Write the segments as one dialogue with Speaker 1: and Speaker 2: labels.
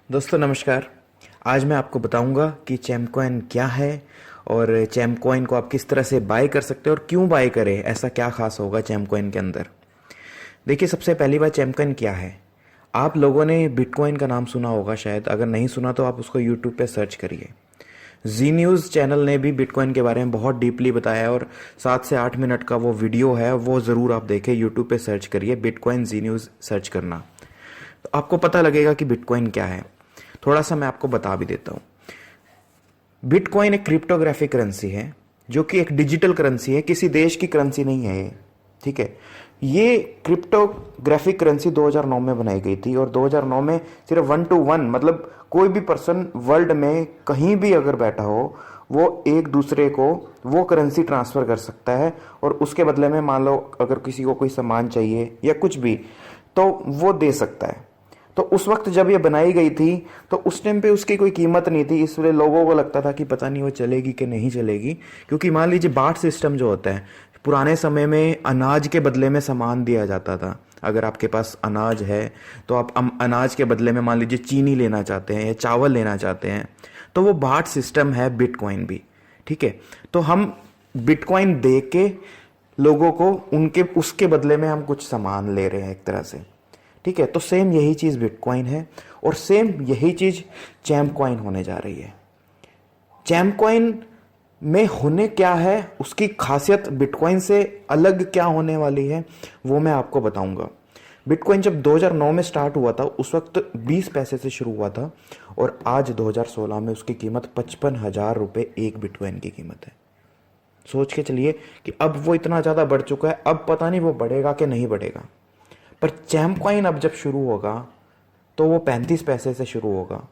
Speaker 1: दोस्तों नमस्कार। आज मैं आपको बताऊंगा कि चैमकॉइन क्या है और चैमकॉइन को आप किस तरह से बाय कर सकते हो और क्यों बाय करें, ऐसा क्या खास होगा चैमकॉइन के अंदर। देखिए, सबसे पहली बात, चैमकॉइन क्या है। आप लोगों ने बिटकॉइन का नाम सुना होगा शायद, अगर नहीं सुना तो आप उसको यूट्यूब पे सर्च करिए। जी न्यूज़ चैनल ने भी बिटकॉइन के बारे में बहुत डीपली बताया है और 7 से 8 मिनट का वो वीडियो है, वो ज़रूर आप देखें। यूट्यूब पे सर्च करिए, बिटकॉइन जी न्यूज़ सर्च करना, तो आपको पता लगेगा कि बिटकॉइन क्या है। थोड़ा सा मैं आपको बता भी देता हूँ। बिटकॉइन एक क्रिप्टोग्राफिक करेंसी है, जो कि एक डिजिटल करेंसी है, किसी देश की करेंसी नहीं है ये। ठीक है, ये क्रिप्टोग्राफिक करेंसी 2009 में बनाई गई थी और 2009 में सिर्फ 1 to 1, मतलब कोई भी पर्सन वर्ल्ड में कहीं भी अगर बैठा हो, वो एक दूसरे को वो करेंसी ट्रांसफर कर सकता है और उसके बदले में मान लो अगर किसी को कोई सामान चाहिए या कुछ भी, तो वो दे सकता है। तो उस वक्त जब ये बनाई गई थी तो उस टाइम पे उसकी कोई कीमत नहीं थी, इसलिए लोगों को लगता था कि पता नहीं वो चलेगी कि नहीं चलेगी। क्योंकि मान लीजिए बाट सिस्टम जो होता है, पुराने समय में अनाज के बदले में सामान दिया जाता था। अगर आपके पास अनाज है तो आप अनाज के बदले में मान लीजिए चीनी लेना चाहते हैं या चावल लेना चाहते हैं, तो वो बाट सिस्टम है बिटकॉइन भी। ठीक है, तो हम बिटकॉइन दे के लोगों को उनके उसके बदले में हम कुछ सामान ले रहे हैं एक तरह से। ठीक है, तो सेम यही चीज़ बिटकॉइन है और सेम यही चीज़ चैमकॉइन होने जा रही है। चैमकॉइन में होने क्या है, उसकी खासियत बिटकॉइन से अलग क्या होने वाली है, वो मैं आपको बताऊंगा। बिटकॉइन जब 2009 में स्टार्ट हुआ था, उस वक्त 20 पैसे से शुरू हुआ था और आज 2016 में उसकी कीमत 55,000 रुपये एक बिटकॉइन की कीमत है। सोच के चलिए कि अब वो इतना ज़्यादा बढ़ चुका है, अब पता नहीं वो बढ़ेगा कि नहीं बढ़ेगा। पर चैमकॉइन अब जब शुरू होगा तो वो 35 पैसे से शुरू होगा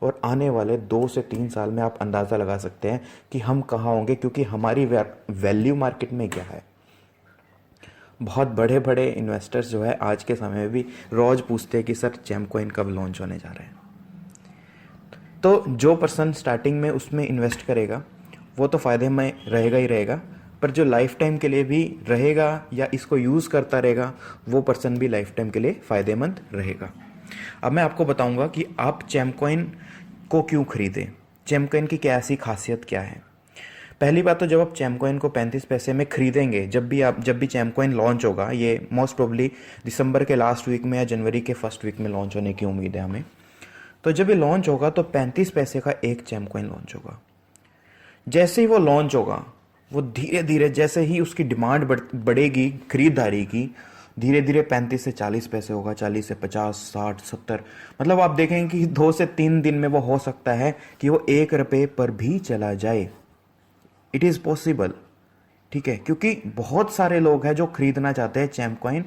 Speaker 1: और आने वाले 2 से 3 साल में आप अंदाज़ा लगा सकते हैं कि हम कहाँ होंगे, क्योंकि हमारी वैल्यू मार्केट में क्या है। बहुत बड़े बड़े इन्वेस्टर्स जो है आज के समय में भी रोज़ पूछते हैं कि सर चैमकॉइन कब लॉन्च होने जा रहे हैं। तो जो पर्सन स्टार्टिंग में उसमें इन्वेस्ट करेगा वो तो फ़ायदे में रहेगा ही रहेगा, पर जो लाइफ टाइम के लिए भी रहेगा या इसको यूज़ करता रहेगा, वो पर्सन भी लाइफ टाइम के लिए फ़ायदेमंद रहेगा। अब मैं आपको बताऊंगा कि आप चैमकॉइन को क्यों खरीदें, चैमकॉइन की क्या ऐसी खासियत क्या है। पहली बात तो, जब आप चैमकॉइन को 35 पैसे में खरीदेंगे, जब भी चैमकॉइन लॉन्च होगा, ये मोस्ट प्रोबली दिसंबर के लास्ट वीक में या जनवरी के फर्स्ट वीक में लॉन्च होने की उम्मीद है हमें। तो जब ये लॉन्च होगा तो 35 पैसे का एक चैमकॉइन लॉन्च होगा। जैसे ही वो लॉन्च होगा, वो धीरे धीरे जैसे ही उसकी डिमांड बढ़ेगी खरीदारी की, धीरे धीरे 35 से 40 पैसे होगा, 40 से 50, 60, 70, मतलब आप देखेंगे कि 2 से 3 दिन में वो हो सकता है कि वो 1 रुपये पर भी चला जाए। It is possible. ठीक है, क्योंकि बहुत सारे लोग हैं जो खरीदना चाहते हैं चैमकॉइन।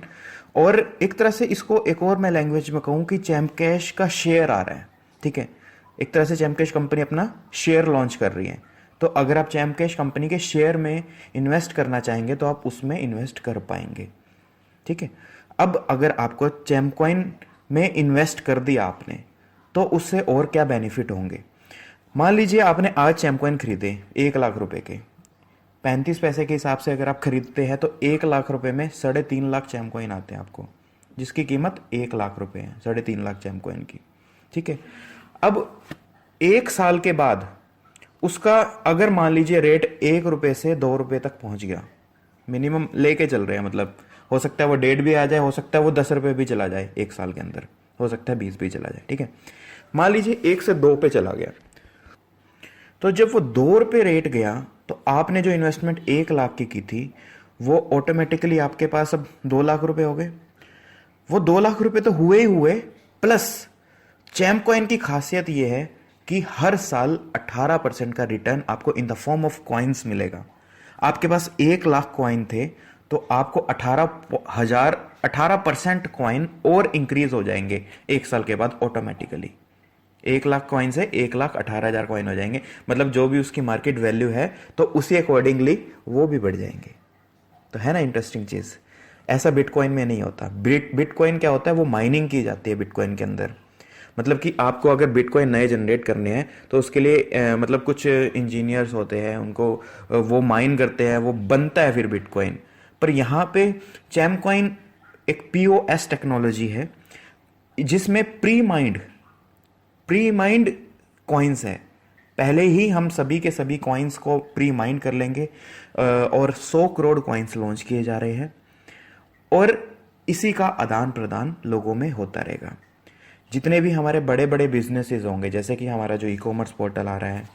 Speaker 1: और एक तरह से इसको एक और मैं लैंग्वेज में कहूँ कि चैमकैश का शेयर आ रहा है। ठीक है, एक तरह से चैमकैश कंपनी अपना शेयर लॉन्च कर रही है। तो अगर आप चैमकैश कंपनी के शेयर में इन्वेस्ट करना चाहेंगे तो आप उसमें इन्वेस्ट कर पाएंगे। ठीक है, अब अगर आपको चैमकॉइन में इन्वेस्ट कर दिया आपने, तो उससे और क्या बेनिफिट होंगे। मान लीजिए आपने आज चैमकॉइन खरीदे 1 लाख रुपए के, 35 पैसे के हिसाब से अगर आप खरीदते हैं तो 1 लाख रुपए में 3.5 लाख चैमकॉइन आते हैं आपको, जिसकी कीमत 1 लाख रुपए है, 3.5 लाख चैमकॉइन की। ठीक है, अब 1 साल के बाद उसका अगर मान लीजिए रेट 1 रुपये से 2 रुपये तक पहुंच गया, मिनिमम लेके चल रहे हैं, मतलब हो सकता है वो 1.5 भी आ जाए, हो सकता है वो 10 रुपये भी चला जाए 1 साल के अंदर, हो सकता है 20 भी चला जाए। ठीक है, मान लीजिए 1 से 2 पे चला गया, तो जब वो 2 रुपये रेट गया तो आपने जो इन्वेस्टमेंट 1 लाख की थी वो ऑटोमेटिकली आपके पास अब 2 लाख रुपए हो गए। वो 2 लाख रुपए तो हुए ही हुए, प्लस चैमकॉइन की खासियत यह है कि हर साल 18% का रिटर्न आपको in the form of coins मिलेगा। आपके पास 1 लाख कॉइन थे तो आपको 18% कॉइन और इंक्रीज हो जाएंगे 1 साल के बाद ऑटोमेटिकली। 1 लाख कॉइन से 1,18,000 कॉइन हो जाएंगे, मतलब जो भी उसकी मार्केट वैल्यू है तो उसी अकॉर्डिंगली वो भी बढ़ जाएंगे। तो है ना इंटरेस्टिंग चीज। ऐसा बिटकॉइन में नहीं होता। बिटकॉइन क्या होता है, वो माइनिंग की जाती है बिटकॉइन के अंदर। मतलब कि आपको अगर बिटकॉइन नए जनरेट करने हैं तो उसके लिए मतलब कुछ इंजीनियर्स होते हैं, उनको वो माइन करते हैं, वो बनता है फिर बिटकॉइन। पर यहाँ पे चैमकॉइन एक पीओएस टेक्नोलॉजी है जिसमें pre mind pre mind coins है। पहले ही हम सभी के सभी कॉइन्स को प्री माइंड कर लेंगे और 100 करोड़ कॉइन्स लॉन्च किए जा रहे हैं और इसी का आदान प्रदान लोगों में होता रहेगा। जितने भी हमारे बड़े बड़े बिजनेसेस होंगे, जैसे कि हमारा जो ई-कॉमर्स पोर्टल आ रहा है,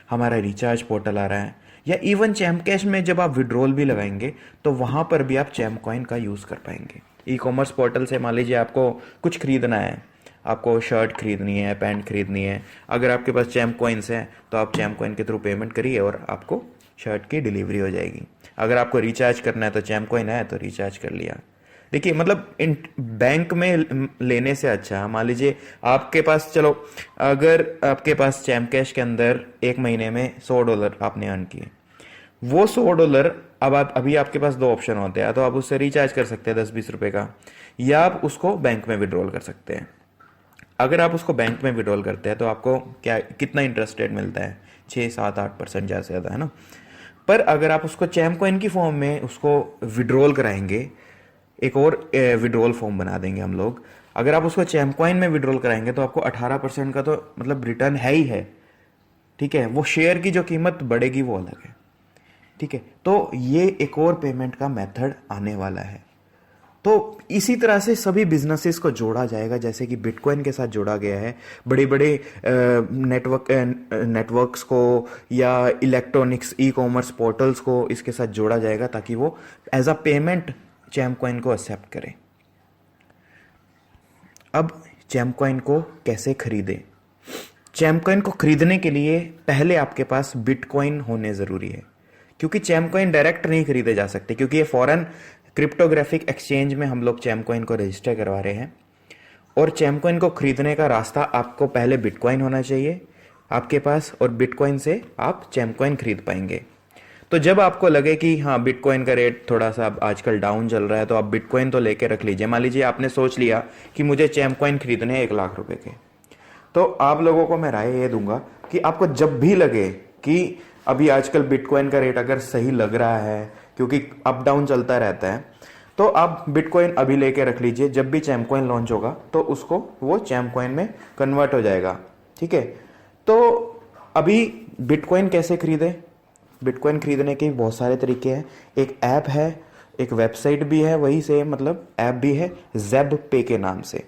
Speaker 1: हमारा रिचार्ज पोर्टल आ रहा है, या इवन चैम कैश में जब आप विड्रॉल भी लगाएंगे तो वहाँ पर भी आप चैम कॉइन का यूज़ कर पाएंगे। ई-कॉमर्स पोर्टल से मान लीजिए आपको कुछ खरीदना है, आपको शर्ट खरीदनी है, पैंट खरीदनी है, अगर आपके पास चैम कॉइन्स हैं तो आप चैम कॉइन के थ्रू पेमेंट करिए और आपको शर्ट की डिलीवरी हो जाएगी। अगर आपको रिचार्ज करना है तो चैम कॉइन है तो रिचार्ज कर लिया। देखिए मतलब इन बैंक में लेने से अच्छा, मान लीजिए आपके पास, चलो अगर आपके पास चैम कैश के अंदर एक महीने में $100 आपने अर्न किए, वो $100 अब आप अभी आपके पास दो ऑप्शन होते हैं, तो आप उससे रिचार्ज कर सकते हैं 10-20 रुपए का, या आप उसको बैंक में विड्रॉल कर सकते हैं। अगर आप उसको बैंक में विड्रॉल करते हैं तो आपको क्या कितना इंटरेस्ट रेट मिलता है, 6-7-8% ज़्यादा से ज़्यादा, है ना। पर अगर आप उसको चैम कॉइन की फॉर्म में उसको विड्रॉल कराएंगे, एक और विड्रॉल फॉर्म बना देंगे हम लोग, अगर आप उसको चैम कॉइन में विड्रॉल कराएंगे तो आपको 18% का तो मतलब रिटर्न है ही है, ठीक है। वो शेयर की जो कीमत बढ़ेगी वो अलग है, ठीक है। तो ये एक और पेमेंट का मेथड आने वाला है। तो इसी तरह से सभी बिजनेसेस को जोड़ा जाएगा, जैसे कि बिटकॉइन के साथ जोड़ा गया है, बड़े बड़े नेटवर्क्स को या इलेक्ट्रॉनिक्स ई-कॉमर्स पोर्टल्स को इसके साथ जोड़ा जाएगा ताकि वो एज अ पेमेंट चैम कॉइन को एक्सेप्ट करें। अब चैम कॉइन को कैसे खरीदें? चैम कॉइन को खरीदने के लिए पहले आपके पास बिटकॉइन होने ज़रूरी है, क्योंकि चैम कॉइन डायरेक्ट नहीं खरीदे जा सकते, क्योंकि ये फॉरेन क्रिप्टोग्राफिक एक्सचेंज में हम लोग चैम कॉइन को रजिस्टर करवा रहे हैं। और चैम कॉइन को खरीदने का रास्ता, आपको पहले बिटकॉइन होना चाहिए आपके पास, और बिटकॉइन से आप चैम कॉइन खरीद पाएंगे। तो जब आपको लगे कि हाँ बिटकॉइन का रेट थोड़ा सा आजकल डाउन चल रहा है, तो आप बिटकॉइन तो लेके रख लीजिए। मान लीजिए आपने सोच लिया कि मुझे चैम कॉइन खरीदने हैं 1 लाख रुपए के, तो आप लोगों को मैं राय ये दूंगा कि आपको जब भी लगे कि अभी आजकल बिटकॉइन का रेट अगर सही लग रहा है, क्योंकि अप डाउन चलता रहता है, तो आप बिटकॉइन अभी लेके रख लीजिए। जब भी चैम कॉइन लॉन्च होगा तो उसको वो चैम कॉइन में कन्वर्ट हो जाएगा, ठीक है। तो अभी बिटकॉइन कैसे खरीदे? बिटकॉइन खरीदने के बहुत सारे तरीके हैं। एक ऐप है, एक वेबसाइट भी है, वही से मतलब ऐप भी है, ज़ेब पे के नाम से,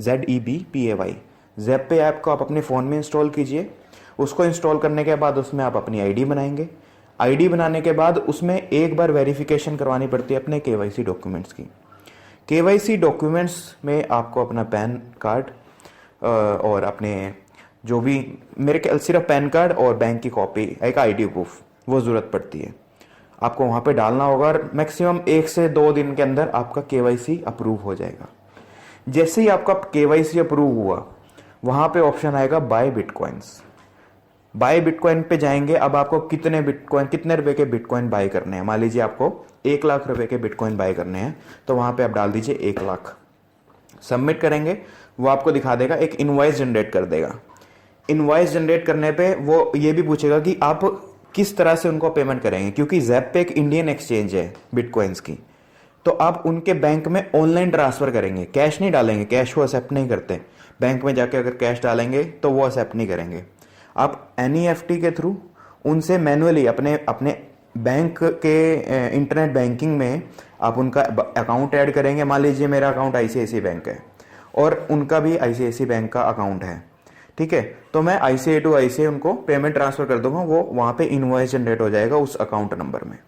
Speaker 1: ZEBPAY। ज़ेब पे ऐप को आप अपने फ़ोन में इंस्टॉल कीजिए। उसको इंस्टॉल करने के बाद उसमें आप अपनी आईडी बनाएंगे। आईडी बनाने के बाद उसमें एक बार वेरिफिकेशन करवानी पड़ती है अपने KYC डॉक्यूमेंट्स की। KYC डॉक्यूमेंट्स में आपको अपना पैन कार्ड और अपने जो भी, मेरे ख्याल सिर्फ पैन कार्ड और बैंक की कॉपी, एक ID प्रूफ, वो ज़रूरत पड़ती है। आपको वहाँ पे डालना होगा और मैक्सिमम 1 से 2 दिन के अंदर आपका KYC अप्रूव हो जाएगा। जैसे ही आपका KYC अप्रूव हुआ, वहाँ पे ऑप्शन आएगा बाय बिटकॉइंस। बाय बिटकॉइन पे जाएंगे। अब आपको कितने रुपए के बिटकॉइन बाय करने हैं? मान लीजिए आपको 1 लाख रुपए के बिटकॉइन बाय करने हैं, तो वहां पे आप डाल दीजिए 1 लाख। सबमिट करेंगे, वो आपको दिखा देगा, एक इनवॉइस जनरेट कर देगा। इनवॉइस जनरेट करने पे वो ये भी पूछेगा कि आप किस तरह से उनको पेमेंट करेंगे, क्योंकि ज़ेब पे एक इंडियन एक्सचेंज है बिटकॉइंस की, तो आप उनके बैंक में ऑनलाइन ट्रांसफर करेंगे, कैश नहीं डालेंगे, कैश वो एक्सेप्ट नहीं करते। बैंक में जाके अगर कैश डालेंगे तो वो एक्सेप्ट नहीं करेंगे। आप NEFT के थ्रू उनसे मैनुअली अपने अपने बैंक के इंटरनेट बैंकिंग में आप उनका अकाउंट ऐड करेंगे। मान लीजिए मेरा अकाउंट ICICI बैंक है और उनका भी ICICI बैंक का अकाउंट है, ठीक है। तो मैं ICICI टू ICICI उनको पेमेंट ट्रांसफर कर दूंगा, वो वहां पे इनवॉइस जनरेट हो जाएगा उस अकाउंट नंबर में।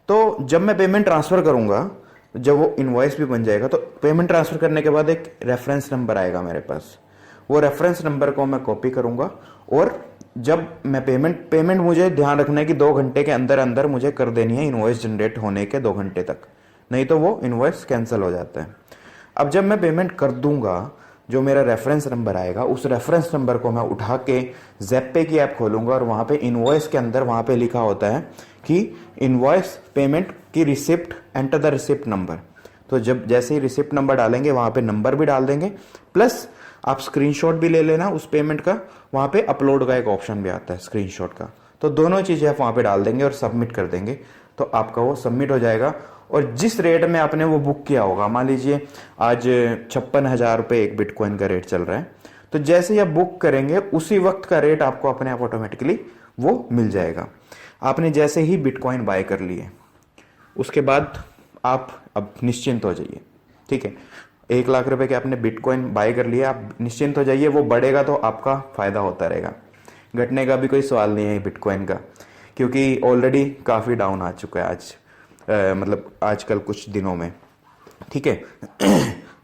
Speaker 1: तो जब मैं पेमेंट ट्रांसफर करूंगा, जब वो इनवॉइस भी बन जाएगा, तो पेमेंट ट्रांसफर करने के बाद एक रेफरेंस नंबर आएगा मेरे पास। वो रेफरेंस नंबर को मैं कॉपी करूंगा और जब मैं पेमेंट मुझे ध्यान रखना है कि 2 घंटे के अंदर अंदर मुझे कर देनी है, इनवॉइस जनरेट होने के 2 घंटे तक, नहीं तो वो इनवॉइस कैंसिल हो जाता है। अब जब मैं पेमेंट कर दूंगा, जो मेरा रेफरेंस नंबर आएगा, उस रेफरेंस नंबर को मैं उठा के ज़ेब पे की ऐप खोलूंगा और वहां पे इनवॉइस के अंदर वहां पे लिखा होता है कि इनवॉइस पेमेंट की receipt, enter the receipt number. तो जब जैसे ही रिसिप्ट नंबर डालेंगे, वहां पे नंबर भी डाल देंगे, प्लस आप स्क्रीनशॉट भी ले लेना उस पेमेंट का। वहां पे अपलोड का एक ऑप्शन भी आता है स्क्रीनशॉट का, तो दोनों चीजें आप वहां पे डाल देंगे और सबमिट कर देंगे, तो आपका वो सबमिट हो जाएगा। और जिस रेट में आपने वो बुक किया होगा, मान लीजिए आज 56,000 रुपये एक बिटकॉइन का रेट चल रहा है, तो जैसे ही आप बुक करेंगे उसी वक्त का रेट आपको अपने आप ऑटोमेटिकली वो मिल जाएगा। आपने जैसे ही बिटकॉइन बाय कर लिए उसके बाद आप अब निश्चिंत हो जाइए, ठीक है। 1 लाख रुपए के आपने बिटकॉइन बाय कर लिया, आप निश्चिंत हो जाइए, वो बढ़ेगा तो आपका फायदा होता रहेगा, घटने का भी कोई सवाल नहीं है बिटकॉइन का, क्योंकि ऑलरेडी काफ़ी डाउन आ चुका है आज, मतलब आजकल कुछ दिनों में, ठीक है।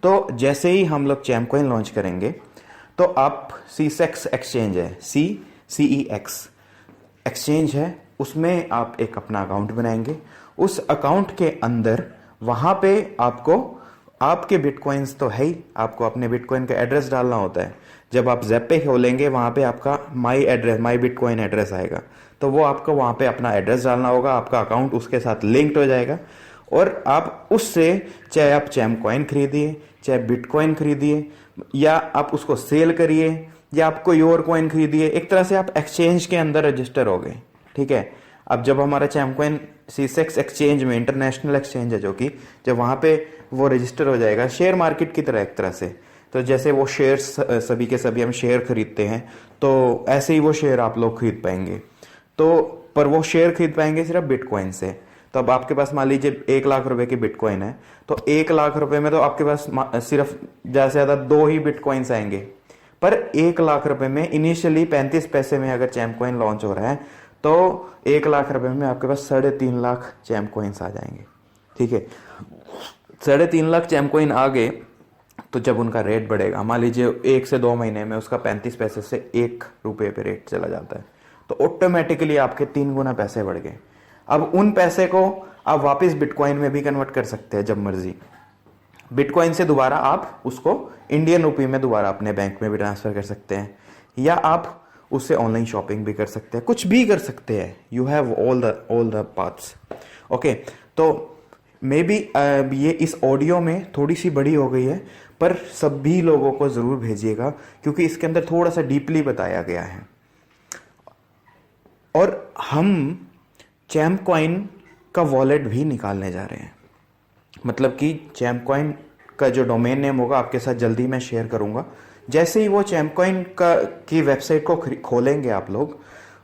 Speaker 1: तो जैसे ही हम लोग चैमकॉइन लॉन्च करेंगे तो आप CCEX एक्सचेंज है, CCEX एक्सचेंज है, उसमें आप एक अपना अकाउंट बनाएंगे। उस अकाउंट के अंदर वहां पे आपको आपके बिटकॉइंस तो है ही, आपको अपने बिटकॉइन का एड्रेस डालना होता है। जब आप ज़ेपे खोलेंगे वहां पे आपका माई बिटकॉइन एड्रेस आएगा, तो वो आपको वहां पे अपना एड्रेस डालना होगा, आपका अकाउंट उसके साथ लिंक्ड हो जाएगा और आप उससे चाहे आप चैमकॉइन खरीदिए, चाहे बिटकॉइन खरीदिए, या आप उसको सेल करिए, या आप कोई और कॉइन खरीदिए, एक तरह से आप एक्सचेंज के अंदर रजिस्टर हो गए, ठीक है। अब जब हमारा चैमकॉइन CCEX एक्सचेंज में, इंटरनेशनल एक्सचेंज है जो कि, जब वहां पे वो रजिस्टर हो जाएगा शेयर मार्केट की तरह एक तरह से, तो जैसे वो शेयर्स सभी के सभी हम शेयर खरीदते हैं, तो ऐसे ही वो शेयर आप लोग खरीद पाएंगे। तो पर वो शेयर खरीद पाएंगे सिर्फ बिटकॉइन से। तो अब आपके पास मान लीजिए 1 लाख रुपए की बिटकॉइन है, तो 1 लाख रुपए में तो आपके पास सिर्फ ज्यादा से ज्यादा 2 ही बिटकॉइंस आएंगे, पर 1 लाख रुपए में इनिशियली 35 पैसे में अगर चैमकॉइन लॉन्च हो रहा है तो 1 लाख रुपए में आपके पास 3.5 लाख चैमकॉइंस आ जाएंगे, ठीक है। 3.5 लाख चैमकॉइन आ गए तो जब उनका रेट बढ़ेगा, मान लीजिए 1 से 2 महीने में उसका 35 पैसे से 1 रुपये पे रेट चला जाता है, तो ऑटोमेटिकली आपके 3 गुना पैसे बढ़ गए। अब उन पैसे को आप वापस बिटकॉइन में भी कन्वर्ट कर सकते हैं जब मर्जी। बिटकॉइन से दोबारा आप उसको इंडियन रुपये में दोबारा अपने बैंक में भी ट्रांसफर कर सकते हैं, या आप उससे ऑनलाइन शॉपिंग भी कर सकते हैं, कुछ भी कर सकते हैं। You have all the paths, okay. तो मे बी ये इस ऑडियो में थोड़ी सी बड़ी हो गई है, पर सभी लोगों को जरूर भेजिएगा, क्योंकि इसके अंदर थोड़ा सा डीपली बताया गया है। और हम चैमकॉइन का वॉलेट भी निकालने जा रहे हैं, मतलब कि चैमकॉइन का जो डोमेन नेम होगा आपके साथ जल्दी मैं शेयर करूंगा। जैसे ही वो चैमकॉइन की वेबसाइट को खोलेंगे आप लोग,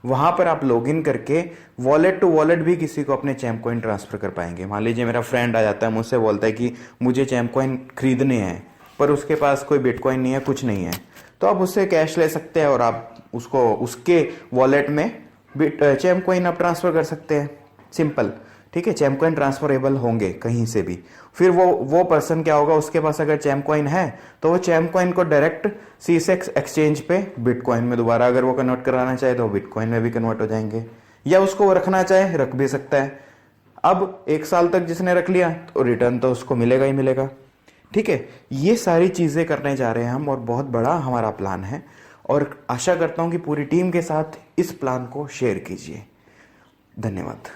Speaker 1: वहां पर आप लॉगिन करके वॉलेट टू वॉलेट भी किसी को अपने चैमकॉइन ट्रांसफर कर पाएंगे। मान लीजिए मेरा फ्रेंड आ जाता है, मुझसे बोलता है कि मुझे चैमकॉइन खरीदने हैं, पर उसके पास कोई बिटकॉइन नहीं है, कुछ नहीं है, तो आप उससे कैश ले सकते हैं और आप उसको उसके वॉलेट में चैमकॉइन आप ट्रांसफर कर सकते हैं, सिंपल, ठीक है। चैमकॉइन ट्रांसफरेबल होंगे कहीं से भी। फिर वो पर्सन क्या होगा, उसके पास अगर चैमकॉइन है तो वो चैमकॉइन को डायरेक्ट CCEX एक्सचेंज पे बिटकॉइन में दोबारा अगर वो कन्वर्ट कराना चाहे तो बिटकॉइन में भी कन्वर्ट हो जाएंगे, या उसको वो रखना चाहे रख भी सकता है। अब 1 साल तक जिसने रख लिया तो रिटर्न तो उसको मिलेगा ही मिलेगा, ठीक है। ये सारी चीजें करने जा रहे हैं हम, और बहुत बड़ा हमारा प्लान है, और आशा करता हूं कि पूरी टीम के साथ इस प्लान को शेयर कीजिए। धन्यवाद।